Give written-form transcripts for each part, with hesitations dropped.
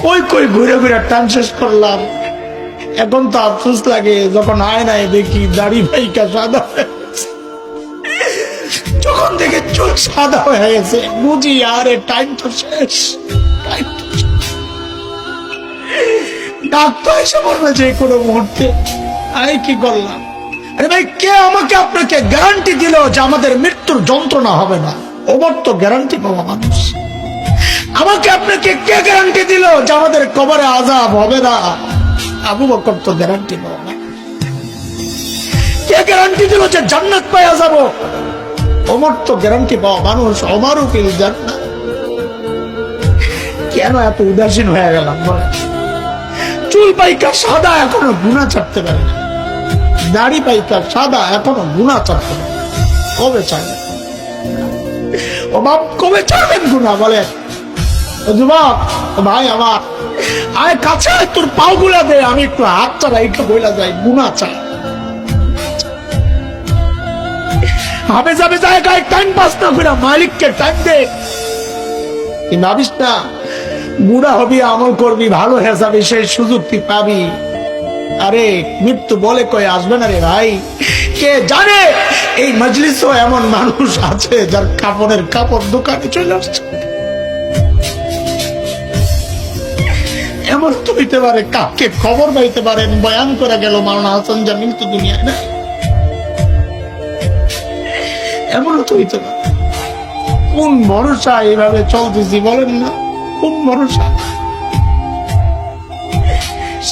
কই কই ঘুরে ঘুরে টান শেষ করলাম। এখন তো আফসোস লাগে যখন আয়নায় দেখি দাড়ি ভাইকা সাদা হয়ে গেছে। যখন দেখে চুল সাদা হয়ে গেছে বুঝি আরে টাইম তো শেষ, টাইম তো শেষ। ডাক্তার এসে বলবে যে কোনো মুহূর্তে। আমি কি করলাম? আরে ভাই, কে আমাকে আপনাকে গ্যারান্টি দিল যে আমাদের মৃত্যুর যন্ত্রণা হবে না? ওমর তো গ্যারান্টি পাওয়া মানুষ। আমাকে আপনাকে কে গ্যারান্টি দিল যে আমাদের কবরে আযাব হবে না? আবু বকর তো গ্যারান্টি পাওয়া না। কে গ্যারান্টি দিল যে জান্নাত পাওয়া যাব? ওমর তো গ্যারান্টি পাওয়া মানুষ। ওমরও ফিল জান্নাত। কেন এত উদাসীন হয়ে গেলাম বলে? চুল পাইকা সাদা এখনো গুনাহ ছাড়তে পারে না, দাড়ি পাইকা সাদা এখনো গুনাহ ছাড়তে পারে। কবে ছাড়বেন ও বাপ, কবে ছাড়বেন গুনাহ বলে? ও যুবক, ও ভাই আমার, আয় কাছে আয়, তোর পাও গুলা দে, আমি একটু হাত চালা একটু বইলা যাই, গুনাহ ছাড়। হাবে যাবে জায়গায় টাইম পাস না করে মালিককে টাইম দে। কি ভাবিস না বুড়া হবি, আমল করবি, ভালো হয়ে যাবে, সেই সুযোগ তুই পাবি। আরে মৃত্যু বলে কয়ে আসবে না রে ভাই। কে জানে এই মজলিসও এমন মানুষ আছে যার কাপড়ের কাপড় দোকানে চলে আসছে। এমন তো হইতে পারে কাকে খবর পাইতে পারেন বয়ান করে গেল মাওলানা হাসান জামিল তো দুনিয়ায় না। এমনও তো হইতে পারে। কোন ভরসা এইভাবে চলতেছি বলেন না? কোন ভরসা?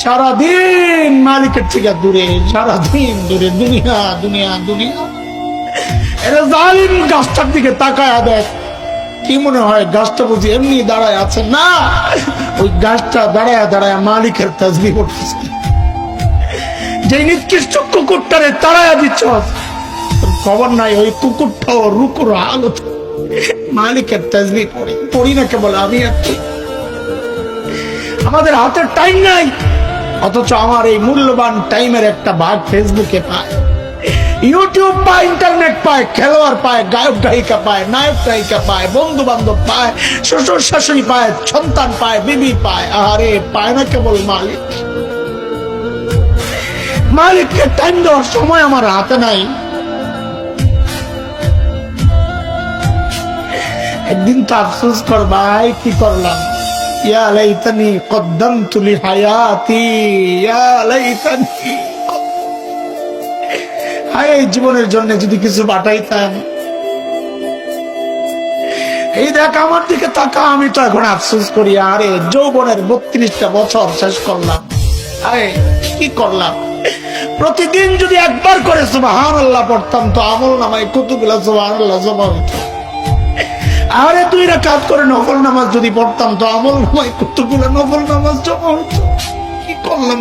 সারাদিন মালিকের থেকে দূরে, সারাদিন দূরে, দুনিয়া দুনিয়া দুনিয়া। এরা জালিম গাছটার দিকে তাকায় দেখ, কি মনে হয় গাছটা বুঝি এমনি দাঁড়ায় আছে? না, ওই গাছটা দাঁড়ায় দাঁড়ায় মালিকের তাসবিহ করতেছে। যে নিকৃষ্ট কুকুরটারে তাড়ায়া দিচ্ছ, খবর নাই ওই কুকুরটাও রুকুর হালত মালিকের তাসবিহ পড়ি না কেবল আমি আর তুই। আমাদের হাতের টাইম নাই, অথচ আমার এই মূল্যবান টাইমের একটা ভাগ ফেসবুকে পায়, ইউটিউব পায়, ইন্টারনেট পায়, খেলোয়াড় পায়, গায়ক গায়িকা পায়, নায়ক নায়িকা পায়, বন্ধু বান্ধব পায়, শ্বশুর শাশুড়ি পায়, সন্তান পায়, বিবি পায়। আরে পায় না কেবল মালিক। মালিককে টাইম দেওয়ার সময় আমার হাতে নাই। একদিন তো আফসোস কর ভাই, কি করলাম? ইয়া লাইতানি কদ্দামতু লিহায়াতি, ইয়া লাইতানি, হায় জীবনের জন্য যদি কিছু বাটাইতাম। এই দেখ আমার দিকে তাকা, আমি তো এখন আফসোস করি। আরে যৌবনের 32টা বছর শেষ করলাম, আরে কি করলাম? প্রতিদিন যদি একবার করে সুবহানাল্লাহ পড়তাম তো আমল নামায় কতগুলা সুবহানাল্লাহ জমা হতো। আরে 2 রাকাত করে নফল নামাজ যদি পড়তাম তো আমল নামায় কতগুলা নফল নামাজ জমা হতো। কি করলাম?